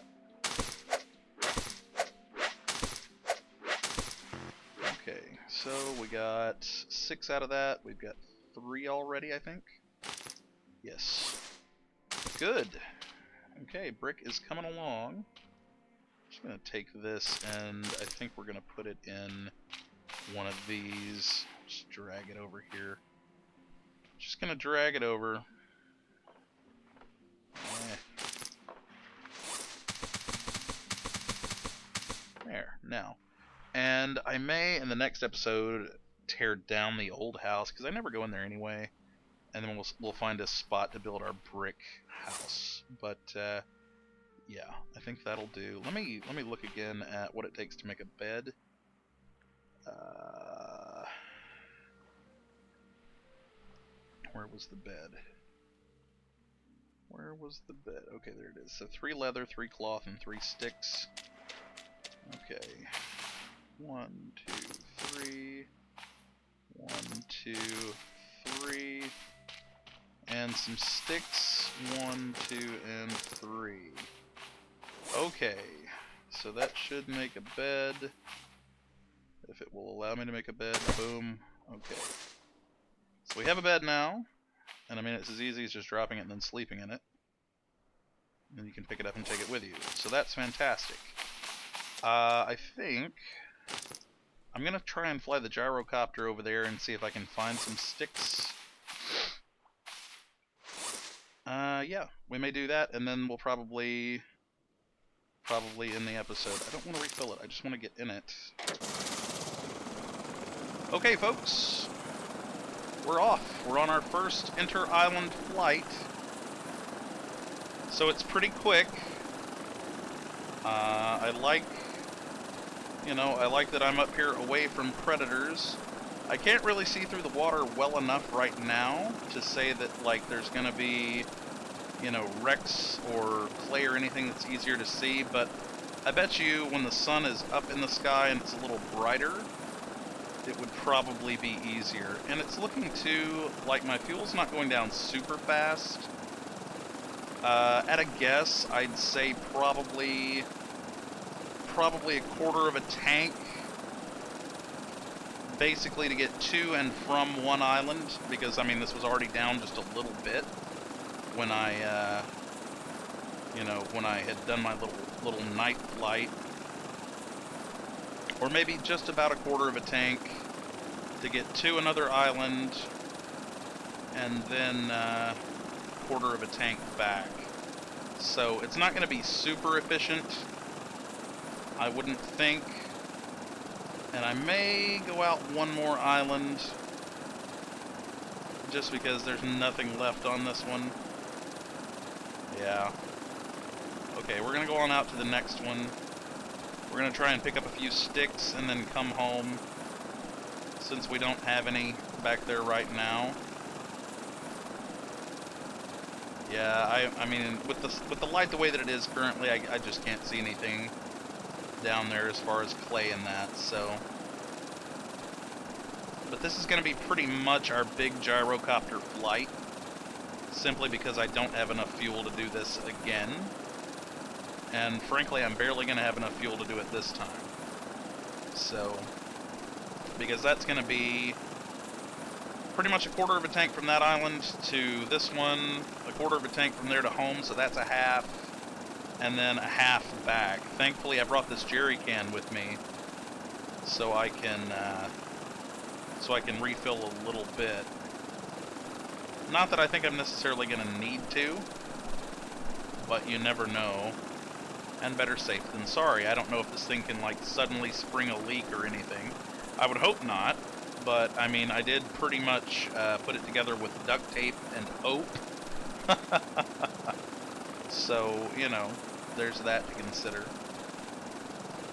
Okay, so we got 6 out of that. We've got 3 already, I think. Yes. Good. Okay, brick is coming along. I'm just going to take this and I think we're going to put it in one of these. Just drag it over here. Just going to drag it over. now. And I may, in the next episode, tear down the old house, because I never go in there anyway. And then we'll find a spot to build our brick house. But, yeah, I think that'll do. Let me look again at what it takes to make a bed. Where was the bed? Where was the bed? Okay, there it is. So 3 leather, 3 cloth, and 3 sticks. Okay. 1, 2, 3. 1, 2, 3. And some sticks. 1, 2, and 3. Okay. So that should make a bed. If it will allow me to make a bed. Boom. Okay. So we have a bed now. And I mean, it's as easy as just dropping it and then sleeping in it. And then you can pick it up and take it with you. So that's fantastic. I think I'm going to try and fly the gyrocopter over there and see if I can find some sticks. Yeah, we may do that, and then we'll probably end the episode. I don't want to refill it, I just want to get in it. Okay, folks. We're off. We're on our first inter-island flight. So it's pretty quick. I like that I'm up here away from predators. I can't really see through the water well enough right now to say that, like, there's gonna be, wrecks or clay or anything that's easier to see, but I bet you when the sun is up in the sky and it's a little brighter, it would probably be easier. And it's looking too like my fuel's not going down super fast. At a guess, I'd say probably a quarter of a tank, basically to get to and from one island, because I mean this was already down just a little bit when I had done my little night flight. Or maybe just about a quarter of a tank to get to another island, and then a quarter of a tank back. So it's not going to be super efficient, I wouldn't think. And I may go out one more island, just because there's nothing left on this one. Yeah. Okay, we're going to go on out to the next one. We're going to try and pick up a few sticks and then come home, since we don't have any back there right now. Yeah, I mean, with the light the way that it is currently, I just can't see anything down there as far as clay and that, so. But this is going to be pretty much our big gyrocopter flight, simply because I don't have enough fuel to do this again. And frankly, I'm barely going to have enough fuel to do it this time. So, because that's going to be pretty much a quarter of a tank from that island to this one, a quarter of a tank from there to home, so that's a half, and then a half back. Thankfully, I brought this jerry can with me, so I can refill a little bit. Not that I think I'm necessarily going to need to, but you never know. And better safe than sorry. I don't know if this thing can, like, suddenly spring a leak or anything. I would hope not, but, I mean, I did pretty much put it together with duct tape and hope. So, there's that to consider.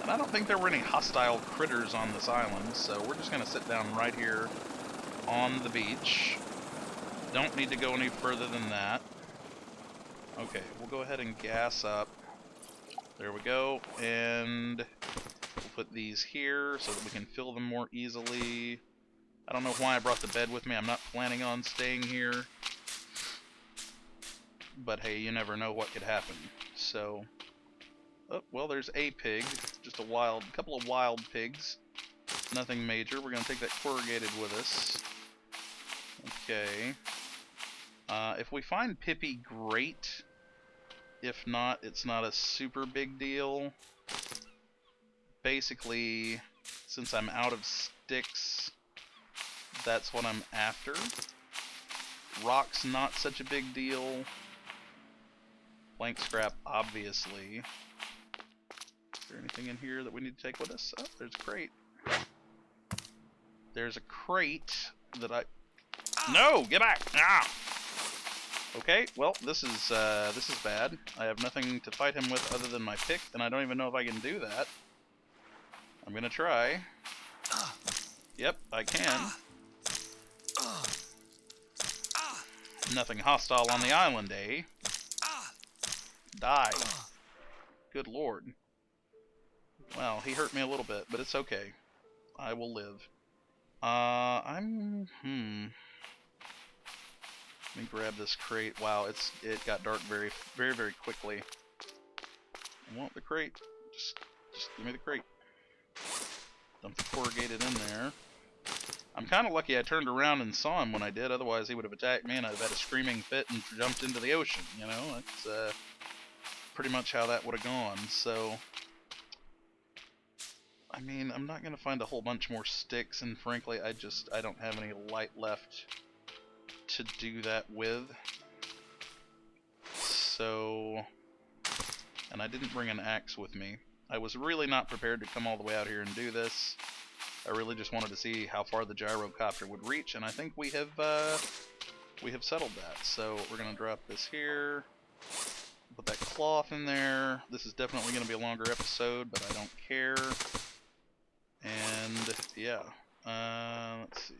And I don't think there were any hostile critters on this island, so we're just going to sit down right here on the beach. Don't need to go any further than that. Okay, we'll go ahead and gas up. There we go, and we'll put these here so that we can fill them more easily. I don't know why I brought the bed with me. I'm not planning on staying here. But hey, you never know what could happen. So, oh, well, there's a pig. Just a couple of wild pigs. Nothing major. We're going to take that corrugated with us. Okay. If we find Pippi, great. If not, it's not a super big deal. Basically, since I'm out of sticks, that's what I'm after. Rock's not such a big deal. Blank scrap, obviously. Is there anything in here that we need to take with us? Oh, there's a crate. There's a crate that I... No! Get back! Ah! Okay, well, this is bad. I have nothing to fight him with other than my pick, and I don't even know if I can do that. I'm gonna try. Yep, I can. Nothing hostile on the island, eh? Die. Good lord. Well, he hurt me a little bit, but it's okay. I will live. Let me grab this crate. Wow, it got dark very, very, very quickly. I want the crate. Just give me the crate. Dump the corrugated in there. I'm kind of lucky I turned around and saw him when I did. Otherwise, he would have attacked me, and I'd have had a screaming fit and jumped into the ocean. You know, that's pretty much how that would have gone. So, I mean, I'm not gonna find a whole bunch more sticks, and frankly, I don't have any light left to do that with. So, and I didn't bring an axe with me. I was really not prepared to come all the way out here and do this. I really just wanted to see how far the gyrocopter would reach, and I think we have settled that. So we're gonna drop this here, put that cloth in there. This is definitely gonna be a longer episode, but I don't care. And yeah, let's see.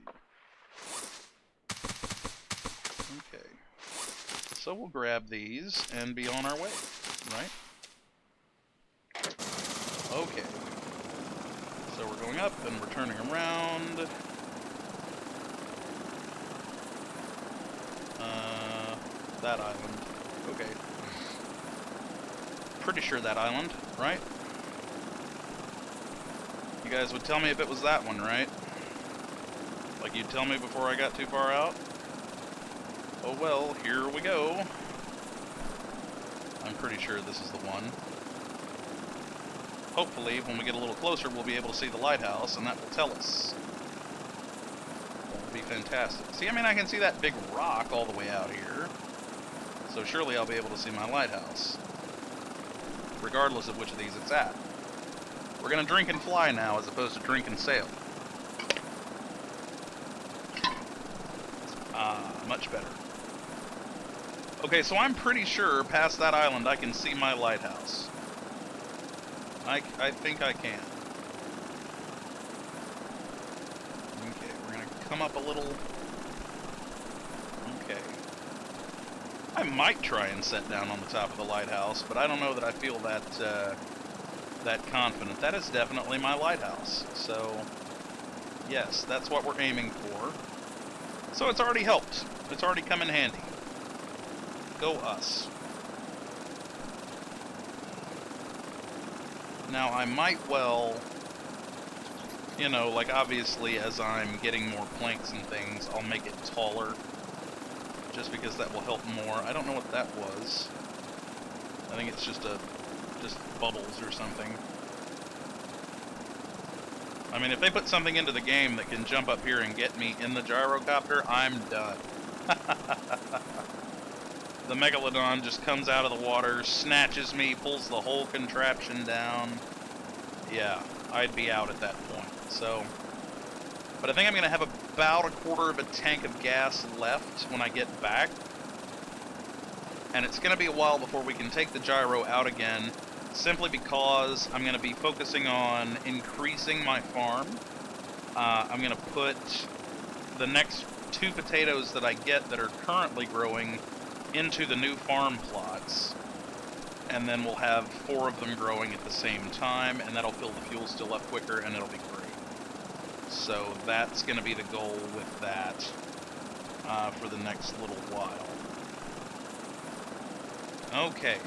Okay, so we'll grab these and be on our way, right? Okay. So we're going up and we're turning around. That island. Okay. Pretty sure that island, right? You guys would tell me if it was that one, right? Like you'd tell me before I got too far out? Oh well, here we go. I'm pretty sure this is the one. Hopefully, when we get a little closer, we'll be able to see the lighthouse, and that will tell us. That would be fantastic. See, I mean, I can see that big rock all the way out here. So surely I'll be able to see my lighthouse. Regardless of which of these it's at. We're going to drink and fly now, as opposed to drink and sail. Much better. Okay, so I'm pretty sure past that island I can see my lighthouse. I think I can. Okay, we're gonna come up a little. Okay. I might try and set down on the top of the lighthouse, but I don't know that I feel that that confident. That is definitely my lighthouse. So, yes, that's what we're aiming for. So it's already helped. It's already come in handy. Go us. Now, I might well, you know, like obviously as I'm getting more planks and things, I'll make it taller. Just because that will help more. I don't know what that was. I think it's just bubbles or something. I mean, if they put something into the game that can jump up here and get me in the gyrocopter, I'm done. The Megalodon just comes out of the water, snatches me, pulls the whole contraption down. Yeah, I'd be out at that point. So, but I think I'm going to have about a quarter of a tank of gas left when I get back. And it's going to be a while before we can take the gyro out again, simply because I'm going to be focusing on increasing my farm. I'm going to put the next 2 potatoes that I get that are currently growing into the new farm plots, and then we'll have 4 of them growing at the same time, and that'll fill the fuel still up quicker, and it'll be great. So that's going to be the goal with that for the next little while. Okay.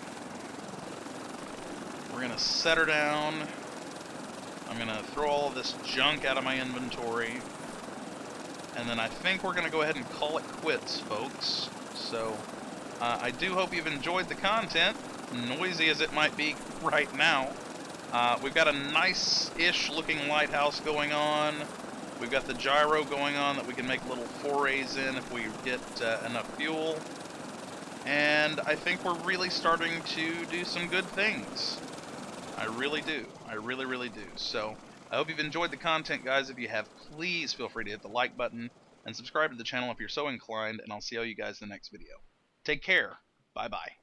We're going to set her down. I'm going to throw all of this junk out of my inventory, and then I think we're going to go ahead and call it quits, folks. So I do hope you've enjoyed the content, noisy as it might be right now. We've got a nice-ish looking lighthouse going on. We've got the gyro going on that we can make little forays in if we get enough fuel. And I think we're really starting to do some good things. I really do. I really, really do. So I hope you've enjoyed the content, guys. If you have, please feel free to hit the like button and subscribe to the channel if you're so inclined, and I'll see all you guys in the next video. Take care. Bye-bye.